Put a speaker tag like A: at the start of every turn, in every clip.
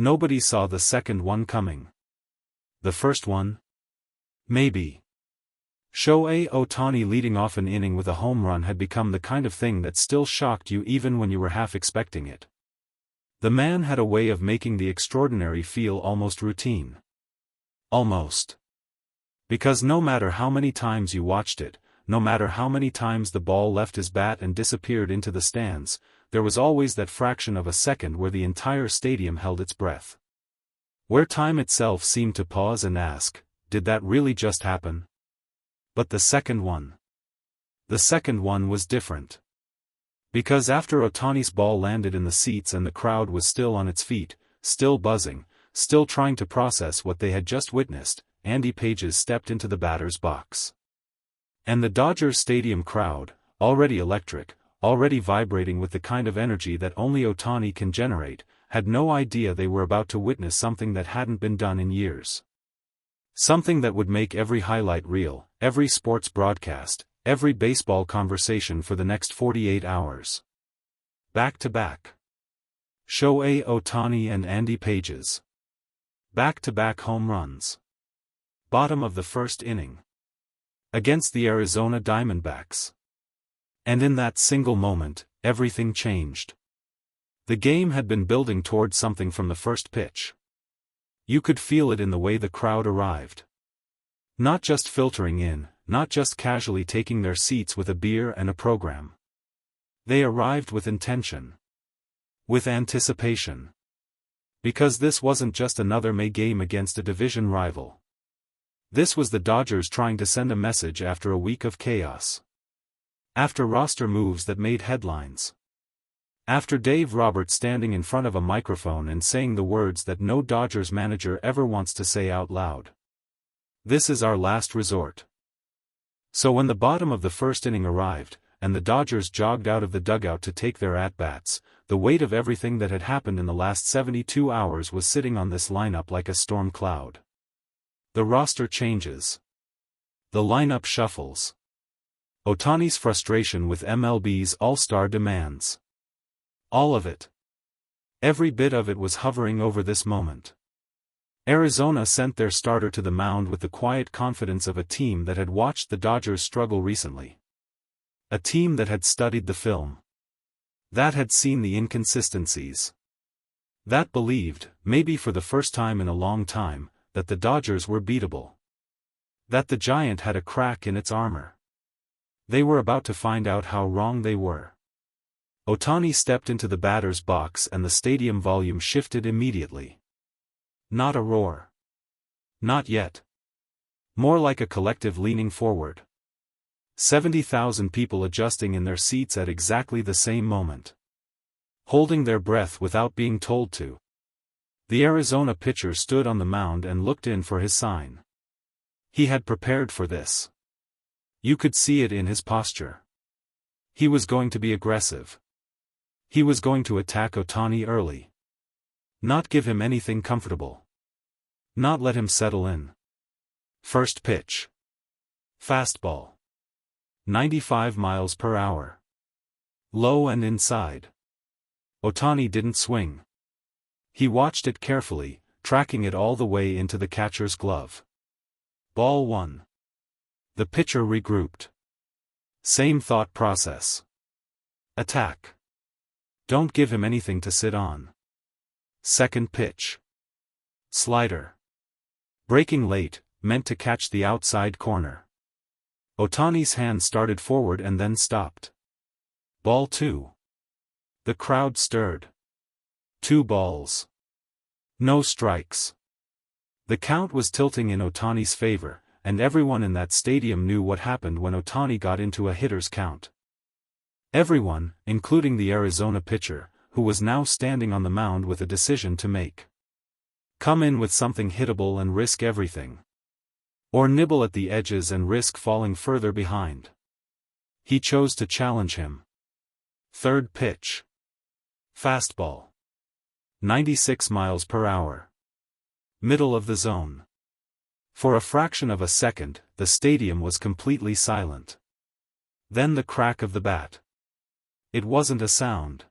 A: Nobody saw the second one coming. The first one? Maybe. Shohei Ohtani leading off an inning with a home run had become the kind of thing that still shocked you even when you were half expecting it. The man had a way of making the extraordinary feel almost routine. Almost. Because no matter how many times you watched it, no matter how many times the ball left his bat and disappeared into the stands, there was always that fraction of a second where the entire stadium held its breath. Where time itself seemed to pause and ask, did that really just happen? But the second one. The second one was different. Because after Ohtani's ball landed in the seats and the crowd was still on its feet, still buzzing, still trying to process what they had just witnessed, Andy Pages stepped into the batter's box. And the Dodgers Stadium crowd, already electric, already vibrating with the kind of energy that only Ohtani can generate, had no idea they were about to witness something that hadn't been done in years. Something that would make every highlight reel, every sports broadcast, every baseball conversation for the next 48 hours. Back-to-back. Shohei Ohtani and Andy Pages. Back-to-back home runs. Bottom of the first inning. Against the Arizona Diamondbacks. And in that single moment, everything changed. The game had been building towards something from the first pitch. You could feel it in the way the crowd arrived. Not just filtering in, not just casually taking their seats with a beer and a program. They arrived with intention. With anticipation. Because this wasn't just another May game against a division rival. This was the Dodgers trying to send a message after a week of chaos. After roster moves that made headlines. After Dave Roberts standing in front of a microphone and saying the words that no Dodgers manager ever wants to say out loud. This is our last resort. So when the bottom of the first inning arrived, and the Dodgers jogged out of the dugout to take their at-bats, the weight of everything that had happened in the last 72 hours was sitting on this lineup like a storm cloud. The roster changes. The lineup shuffles. Ohtani's frustration with MLB's All-Star demands. All of it. Every bit of it was hovering over this moment. Arizona sent their starter to the mound with the quiet confidence of a team that had watched the Dodgers struggle recently. A team that had studied the film. That had seen the inconsistencies. That believed, maybe for the first time in a long time, that the Dodgers were beatable. That the Giant had a crack in its armor. They were about to find out how wrong they were. Ohtani stepped into the batter's box and the stadium volume shifted immediately. Not a roar. Not yet. More like a collective leaning forward. 70,000 people adjusting in their seats at exactly the same moment. Holding their breath without being told to. The Arizona pitcher stood on the mound and looked in for his sign. He had prepared for this. You could see it in his posture. He was going to be aggressive. He was going to attack Ohtani early. Not give him anything comfortable. Not let him settle in. First pitch. Fastball. 95 miles per hour. Low and inside. Ohtani didn't swing. He watched it carefully, tracking it all the way into the catcher's glove. Ball 1. The pitcher regrouped. Same thought process. Attack. Don't give him anything to sit on. Second pitch. Slider. Breaking late, meant to catch the outside corner. Ohtani's hand started forward and then stopped. Ball 2. The crowd stirred. 2 balls. No strikes. The count was tilting in Ohtani's favor, and everyone in that stadium knew what happened when Ohtani got into a hitter's count. Everyone, including the Arizona pitcher, who was now standing on the mound with a decision to make. Come in with something hittable and risk everything. Or nibble at the edges and risk falling further behind. He chose to challenge him. Third pitch. Fastball. 96 miles per hour. Middle of the zone. For a fraction of a second, the stadium was completely silent. Then the crack of the bat. It wasn't a sound.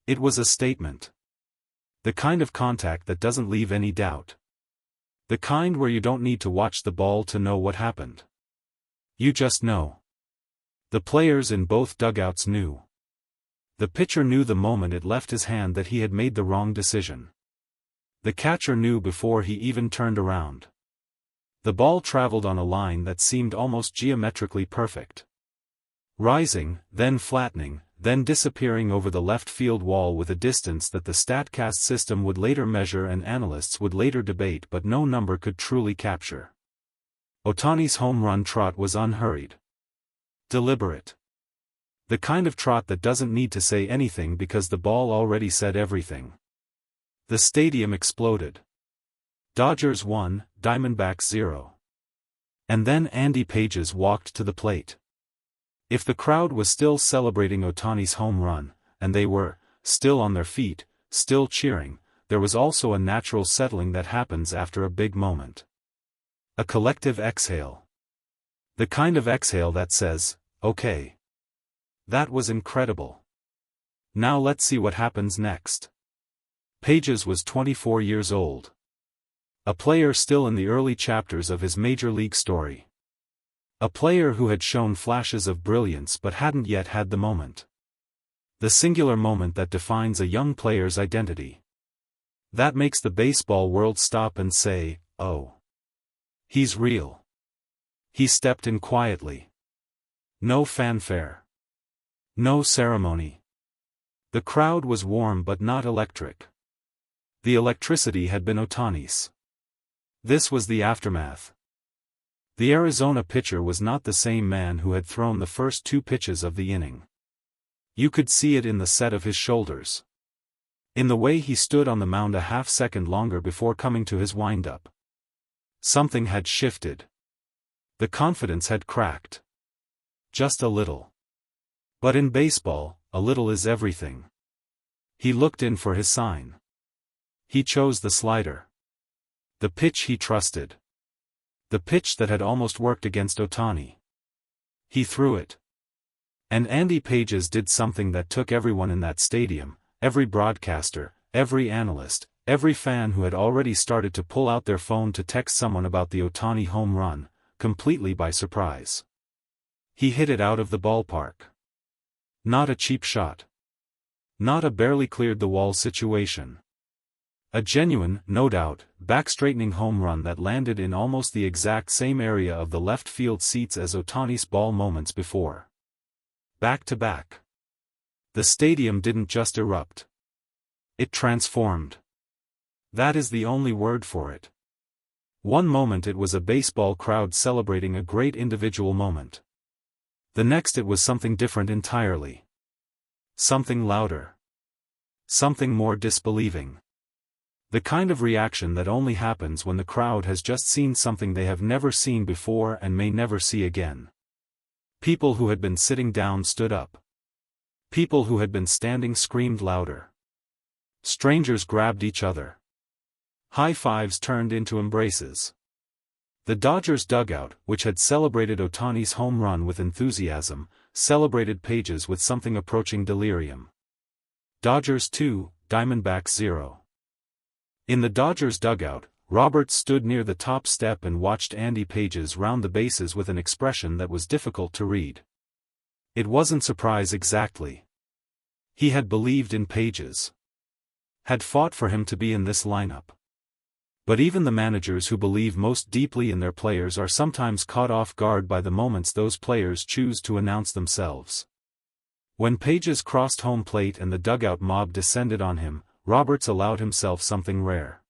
A: It was a statement. The kind of contact that doesn't leave any doubt. The kind where you don't need to watch the ball to know what happened. You just know. The players in both dugouts knew. The pitcher knew the moment it left his hand that he had made the wrong decision. The catcher knew before he even turned around. The ball traveled on a line that seemed almost geometrically perfect. Rising, then flattening, then disappearing over the left field wall with a distance that the StatCast system would later measure and analysts would later debate, but no number could truly capture. Ohtani's home run trot was unhurried. Deliberate. The kind of trot that doesn't need to say anything because the ball already said everything. The stadium exploded. Dodgers 1, Diamondbacks 0. And then Andy Pages walked to the plate. If the crowd was still celebrating Ohtani's home run, and they were, still on their feet, still cheering, there was also a natural settling that happens after a big moment. A collective exhale. The kind of exhale that says, okay. That was incredible. Now let's see what happens next. Pages was 24 years old. A player still in the early chapters of his major league story. A player who had shown flashes of brilliance but hadn't yet had the moment. The singular moment that defines a young player's identity. That makes the baseball world stop and say, oh. He's real. He stepped in quietly. No fanfare. No ceremony. The crowd was warm but not electric. The electricity had been Ohtani's. This was the aftermath. The Arizona pitcher was not the same man who had thrown the first 2 pitches of the inning. You could see it in the set of his shoulders. In the way he stood on the mound a half-second longer before coming to his wind-up. Something had shifted. The confidence had cracked. Just a little. But in baseball, a little is everything. He looked in for his sign. He chose the slider. The pitch he trusted. The pitch that had almost worked against Ohtani. He threw it. And Andy Pages did something that took everyone in that stadium, every broadcaster, every analyst, every fan who had already started to pull out their phone to text someone about the Ohtani home run, completely by surprise. He hit it out of the ballpark. Not a cheap shot. Not a barely cleared the wall situation. A genuine, no doubt, back-straightening home run that landed in almost the exact same area of the left field seats as Ohtani's ball moments before. Back to back. The stadium didn't just erupt. It transformed. That is the only word for it. One moment it was a baseball crowd celebrating a great individual moment. The next it was something different entirely. Something louder. Something more disbelieving. The kind of reaction that only happens when the crowd has just seen something they have never seen before and may never see again. People who had been sitting down stood up. People who had been standing screamed louder. Strangers grabbed each other. High fives turned into embraces. The Dodgers dugout, which had celebrated Ohtani's home run with enthusiasm, celebrated Pages with something approaching delirium. Dodgers 2, Diamondbacks 0. In the Dodgers dugout, Roberts stood near the top step and watched Andy Pages round the bases with an expression that was difficult to read. It wasn't surprise exactly. He had believed in Pages. Had fought for him to be in this lineup. But even the managers who believe most deeply in their players are sometimes caught off guard by the moments those players choose to announce themselves. When Pages crossed home plate and the dugout mob descended on him, Roberts allowed himself something rare.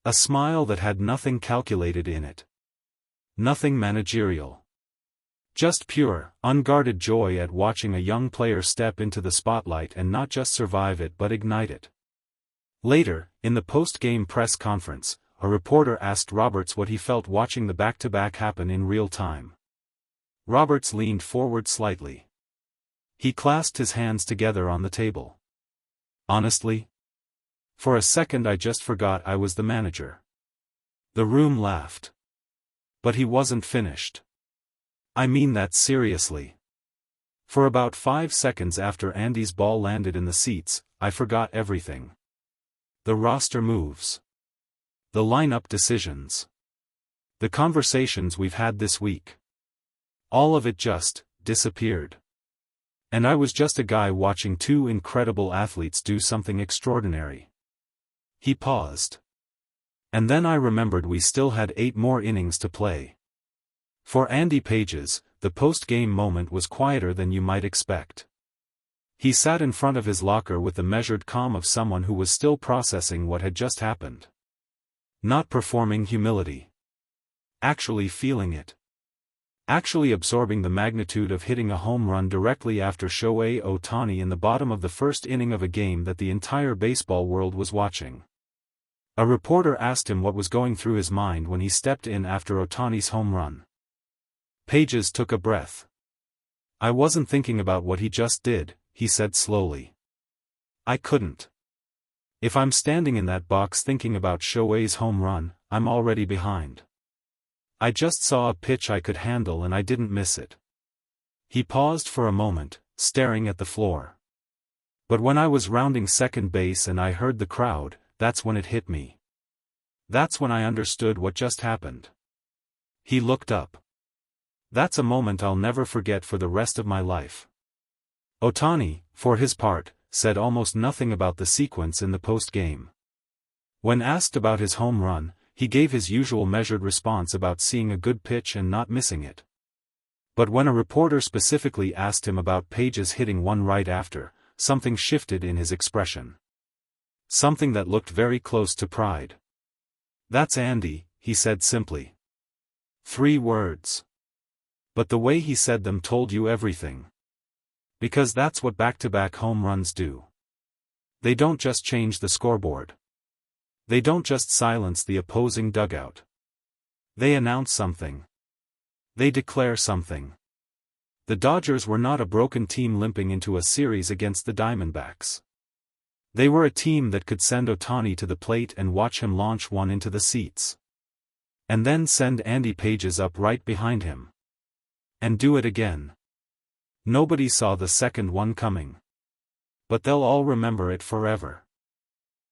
A: A smile that had nothing calculated in it. Nothing managerial. Just pure, unguarded joy at watching a young player step into the spotlight and not just survive it but ignite it. Later, in the post-game press conference, a reporter asked Roberts what he felt watching the back-to-back happen in real time. Roberts leaned forward slightly. He clasped his hands together on the table. Honestly? For a second I just forgot I was the manager. The room laughed. But he wasn't finished. I mean that seriously. For about 5 seconds after Andy's ball landed in the seats, I forgot everything. The roster moves. The lineup decisions. The conversations we've had this week. All of it just disappeared. And I was just a guy watching two incredible athletes do something extraordinary. He paused. And then I remembered we still had 8 more innings to play. For Andy Pages, the post-game moment was quieter than you might expect. He sat in front of his locker with the measured calm of someone who was still processing what had just happened. Not performing humility. Actually feeling it. Actually absorbing the magnitude of hitting a home run directly after Shohei Ohtani in the bottom of the first inning of a game that the entire baseball world was watching. A reporter asked him what was going through his mind when he stepped in after Ohtani's home run. Pages took a breath. "I wasn't thinking about what he just did," he said slowly. "I couldn't. If I'm standing in that box thinking about Shohei's home run, I'm already behind. I just saw a pitch I could handle and I didn't miss it." He paused for a moment, staring at the floor. "But when I was rounding second base and I heard the crowd, that's when it hit me. That's when I understood what just happened." He looked up. "That's a moment I'll never forget for the rest of my life." Ohtani, for his part, said almost nothing about the sequence in the post-game. When asked about his home run, he gave his usual measured response about seeing a good pitch and not missing it. But when a reporter specifically asked him about Pages hitting one right after, something shifted in his expression. Something that looked very close to pride. "That's Andy," he said simply. 3 words. But the way he said them told you everything. Because that's what back-to-back home runs do. They don't just change the scoreboard. They don't just silence the opposing dugout. They announce something. They declare something. The Dodgers were not a broken team limping into a series against the Diamondbacks. They were a team that could send Ohtani to the plate and watch him launch one into the seats. And then send Andy Pages up right behind him. And do it again. Nobody saw the second one coming. But they'll all remember it forever.